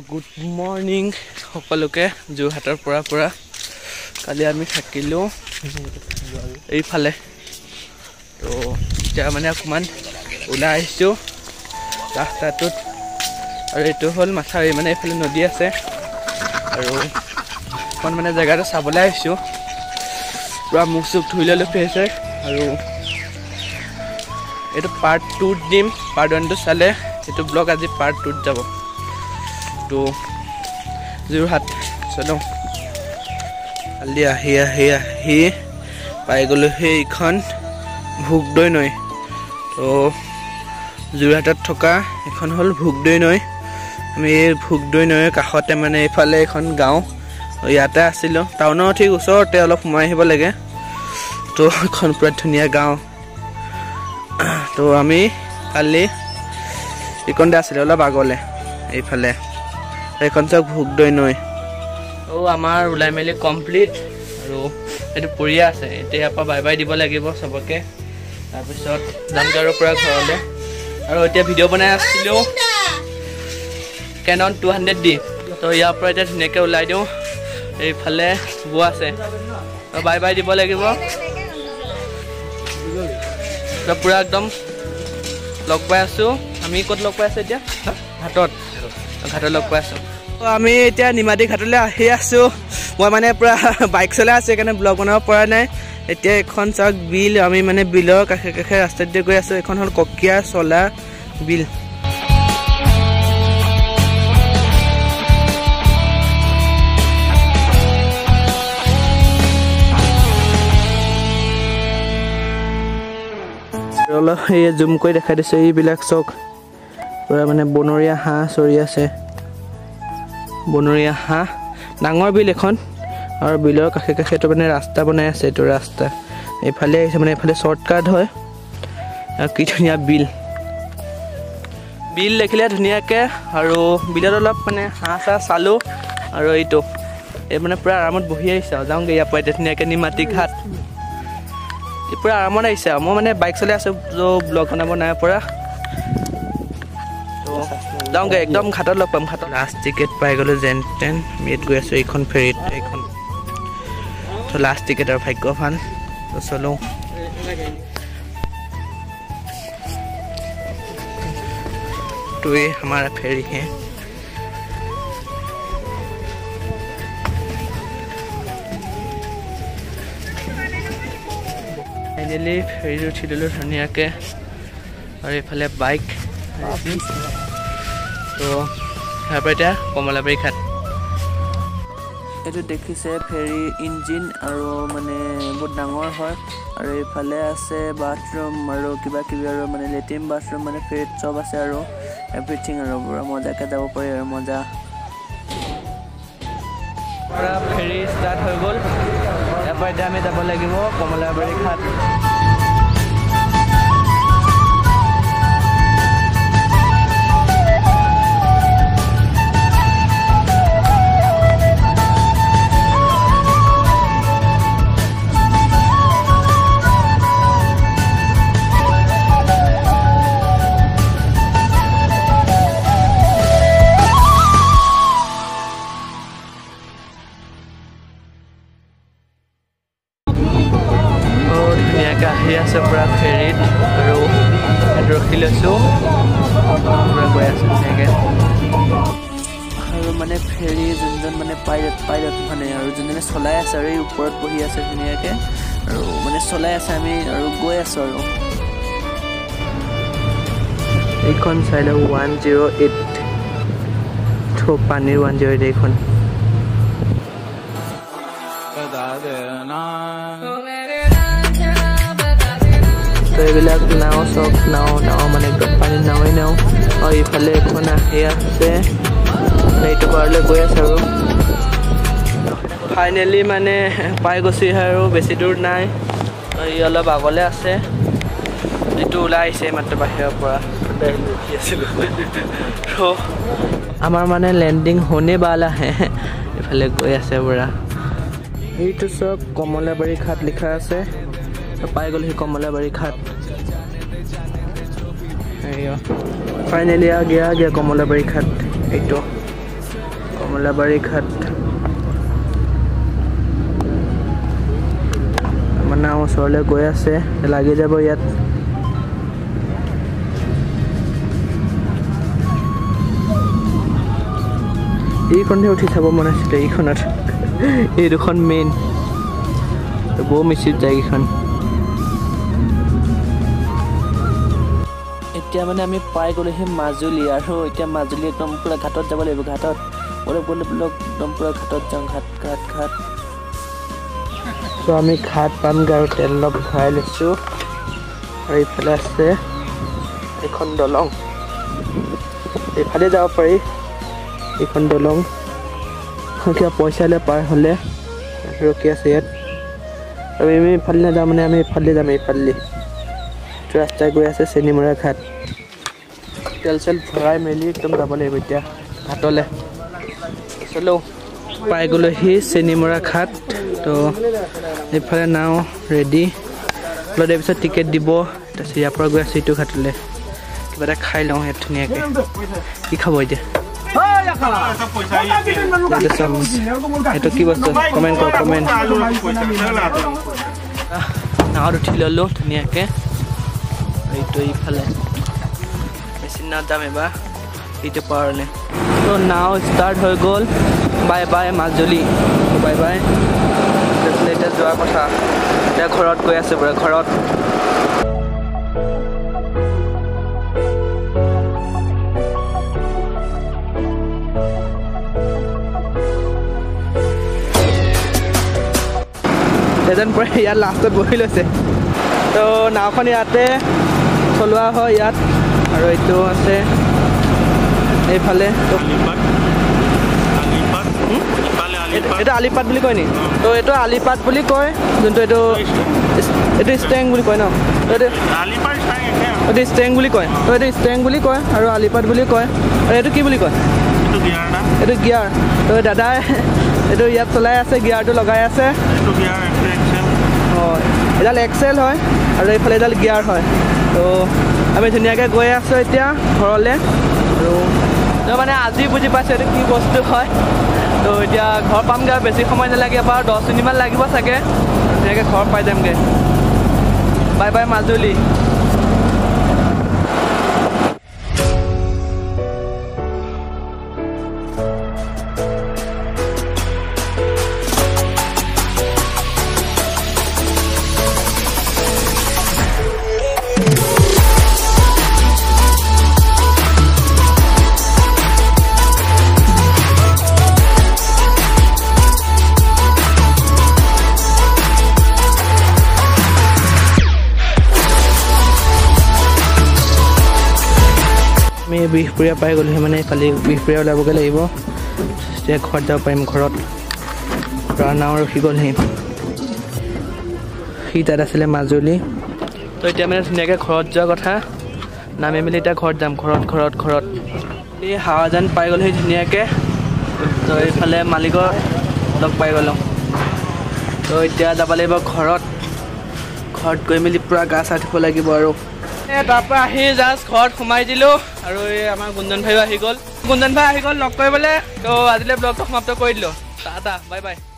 good morning সকলোকে যোৰহাটৰ পৰা কালি আমি থাকিলোঁ এইফালে তো এতিয়া মানে অকণমান ওলাই আহিছোঁ ৰাস্তাটোত আৰু এইটো হ'ল মাথাউৰি মানে এইফালে নদী আছে আৰু অকণ মানে জেগাটো চাবলৈ আহিছোঁ পুৰা মুখ চুখ ধুই ল'লোঁ ফ্ৰেছ হয় আৰু এইটো পাৰ্ট 2 দিম পাৰ্ট 1টো চালে এইটো ব্লগ আজি পাৰ্ট 2ত যাব তো যোৰহাট চলো কালি আহি পাই গ'লোঁ সেইখন ভোগদৈ নৈ তো যোৰহাটত থকা এখন হ'ল ভোগদৈ নৈ আমি এই ভোগদৈ নৈৰ কাষতে মানে এইফালে এখন গাঁও ইয়াতে আছিলোঁ টাউনৰ ঠিক ওচৰতে অলপ সোমাই আহিব লাগে তো এখন পুৰা ধুনীয়া গাঁও তো আমি কালি এইকণতে আছিলোঁ অলপ আগলৈ এইফালে এইখন চাওক ভোগদৈ নৈ তো আমাৰ ওলাই মেলি কমপ্লিট আৰু এইটো পৰিয়া আছে এতিয়া ইয়াৰ পৰা বাই বাই দিব লাগিব চবকে তাৰপিছত যামগৈ আৰু পৰা ঘৰলৈ আৰু এতিয়া ভিডিঅ' বনাই আছিলোঁ কেনন 200D তো ইয়াৰ পৰা এতিয়া ধুনীয়াকৈ ওলাই দিওঁ এইফালে বোৱা আছে তো বাই বাই দিব লাগিব তো পুৰা একদম লগ পাই আছোঁ আমি ক'ত লগ পাই আছোঁ এতিয়া ঘাটত লগ পাই আছোঁ তো আমি এতিয়া নিমাতী ঘাটলৈ আহি আছোঁ মই মানে পুৰা বাইক চলাই আছোঁ সেইকাৰণে ব্লগ বনাব পৰা নাই এতিয়া এখন চাওক বিল আমি মানে বিলৰ কাষে কাষে ৰাস্তাত দি গৈ আছোঁ এখন হ'ল ককীয়া চলা বিল অলপ এই জুম কৰি দেখাই দিছোঁ এইবিলাক চক পুৰা মানে বনৰীয়া হাঁহ চৰি আছে বনৰীয়া হাঁহ ডাঙৰ বিল এখন আৰু বিলৰ কাষে কাষেটো মানে ৰাস্তা বনাই আছে এইটো ৰাস্তা এইফালে আহিছে মানে এইফালে শ্বৰ্টকাট হয় আৰু কি ধুনীয়া বিল দেখিলে ধুনীয়াকৈ আৰু বিলত অলপ মানে হাঁহ চাহ চালোঁ আৰু এইটো এই মানে পূৰা আৰামত বহি আহিছে আৰু যাওঁগৈ ইয়াৰ পৰা এতিয়া ধুনীয়াকৈ নিমাতী ঘাট পুৰা আৰামত আহিছে আৰু মই মানে বাইক চলাই আছোঁ ব্লগ বনাব নাই পৰা যাওঁগৈ একদম ঘাটত লগ পাম ঘাটত লাষ্ট টিকেট পাই গ'লোঁ যেন তেন আমি ইয়াত গৈ আছোঁ এইখন ফেৰীত এইখন তো লাষ্ট টিকেট আৰু ভাগ্যৱান তো চলো तो ये हमारा फेरी है फाइनली फेरी उठी दिলোঁ धुনীয়াকৈ আৰু এইফালে বাইক তো ইয়াৰ পৰা এতিয়া কমলাবাৰী ঘাট এইটো দেখিছে ফেৰী ইঞ্জিন আৰু মানে বহুত ডাঙৰ হয় আৰু এইফালে আছে বাথৰুম আৰু কিবা কিবি আৰু মানে লেট্ৰিন বাথৰুম মানে ফেৰীত চব আছে আৰু এভৰিথিং আৰু পুৰা মজাকৈ যাব পাৰি আৰু মজা পুৰা ফেৰী ষ্টাৰ্ট হৈ গ'ল ইয়াৰ পৰা এতিয়া আমি যাব লাগিব কমলাবাৰী ঘাট আহি আছে পুৰা ফেৰীত আৰু ৰখি লৈছোঁ পুৰা গৈ আছোঁ ধুনীয়াকৈ আৰু মানে ফেৰী যোনজন মানে পাইলট মানে আৰু যোনজনে চলাই আছে আৰু এই ওপৰত বহি আছে ধুনীয়াকৈ আৰু মানে চলাই আছে আমি আৰু গৈ আছোঁ আৰু এইখন চাই লওঁ 108 পানীৰ 108 এইখন তো এইবিলাক নাও চব নাও মানে একদম পানীত নাওৱেই নাও আৰু এইফালে এখন আহি আছে এইটো পাৰলৈ গৈ আছে আৰু ফাইনেলি মানে পাই গৈছোঁ আৰু বেছি দূৰ নাই ই অলপ আগলৈ আছে এইটো ওলাই আহিছে মাত্ৰ বাহিৰৰ পৰা ৰখি আছিলোঁ আমাৰ মানে লেণ্ডিং হোনে বালা হে এইফালে গৈ আছে পুৰা এইটো চব কমলাবাৰী ঘাট লিখা আছে পাই গ'লো সেই কমলাবাৰী ঘাট ফাইনেলি आ गया कमलाबारी घाट এইটো কমলাবাৰী ঘাট আমাৰ নাও ওচৰলৈ গৈ আছে লাগি যাব ইয়াত এইখনহে উঠি চাব মন আছিলে এইখনত এই দুখন মেইন বৌ মিচিত যায় এইখন এতিয়া মানে আমি পাই গ'লোহি মাজুলী আৰু এতিয়া মাজুলী একদম পুৰা ঘাটত যাব লাগিব ঘাটত একদম পুৰা ঘাটত যাওঁ ঘাট চ' আমি ঘাট পামগৈ আৰু তেল অলপ ভৰাই লৈছোঁ আৰু এইফালে আছে এইখন দলং এইফালে যাব পাৰি এইখন দলং কিবা পইচালৈ পাৰ হ'লে ৰখি আছে ইয়াত আৰু আমি এইফালে নাযাওঁ মানে আমি এইফালে যাম এইফালে ৰাস্তাই গৈ আছে চেনিমৰা ঘাট তেল চেল ভৰাই মেলি একদম যাব লাগিব এতিয়া ঘাটলৈ চলো পাই গ'লোহি চেনিমৰা ঘাট তো এইফালে নাও ৰেডি অলপ দেৰি পিছত টিকেট দিব তাৰপিছত ইয়াৰ পৰা গৈ আছোঁ এইটো ঘাটলৈ কিবা এটা খাই লওঁ ইয়াত ধুনীয়াকৈ কি খাব এতিয়া এইটো কি বস্তু কমেণ্ট কৰ কমেণ্ট নাৱত উঠি ল'লোঁ ধুনীয়াকৈ এইটো এইফালে বেছি নাত যাম এবাৰ এইটো পাৰলৈ তো নাও ষ্টাৰ্ট হৈ গ'ল bye bye Majuli bye bye এতিয়া যোৱা কথা এতিয়া ঘৰত গৈ আছে পুৰা ঘৰত এজন পৰা ইয়াত লাষ্টত বহি লৈছে তো নাওখন ইয়াতে চলোৱা হয় ইয়াত আৰু এইটো আছে এইফালে এইটো আলিপাট বুলি কয় নি তো এইটো আলিপাট বুলি কয় যোনটো এইটো ষ্টেং বুলি কয় ন এইটো ষ্টেং বুলি কয় তো এইটো ষ্টেং বুলি কয় আৰু আলিপাট বুলি কয় আৰু এইটো কি বুলি কয় এইটো গিয়াৰ তো দাদাই এইটো ইয়াত চলাই আছে গিয়াৰটো লগাই আছে হয় এডাল এক্সেল হয় আৰু এইফালে এডাল গিয়াৰ হয় তো আমি ধুনীয়াকৈ গৈ আছোঁ এতিয়া ঘৰলৈ আৰু মানে আজি বুজি পাইছোঁ এইটো কি বস্তু হয় তো এতিয়া ঘৰ পামগৈ আৰু বেছি সময় নালাগে এবাৰ 10 মিনিটমান লাগিব চাগে ধুনীয়াকৈ ঘৰ পাই যামগৈ বাই বাই মাজুলী আমি বিহপুৰীয়া পাই গ'লোহি মানে কালি বিহপুৰীয়া ওলাবগৈ লাগিব তেতিয়া ঘৰত যাব পাৰিম ঘৰত নাও ৰখি গ'লহি সি তাত আছিলে মাজুলী তো এতিয়া মানে ধুনীয়াকৈ ঘৰত যোৱা কথা নামি মেলি এতিয়া ঘৰত যাম ঘৰত এই হাৱাজান পাই গ'লহি ধুনীয়াকৈ তো এইফালে মালিকৰ লগ পাই গ'লোঁ তো এতিয়া যাব লাগিব ঘৰত গৈ মেলি পূৰা গা চা ধুব লাগিব আৰু তাৰপৰা আহি জাষ্ট ঘৰত সোমাই দিলোঁ আৰু এই আমাৰ গুঞ্জন ভাইও আহি গ'ল লগ কৰিবলৈ তো আজিলৈ ব্লগটো সমাপ্ত কৰি দিলোঁ টাটা বাই বাই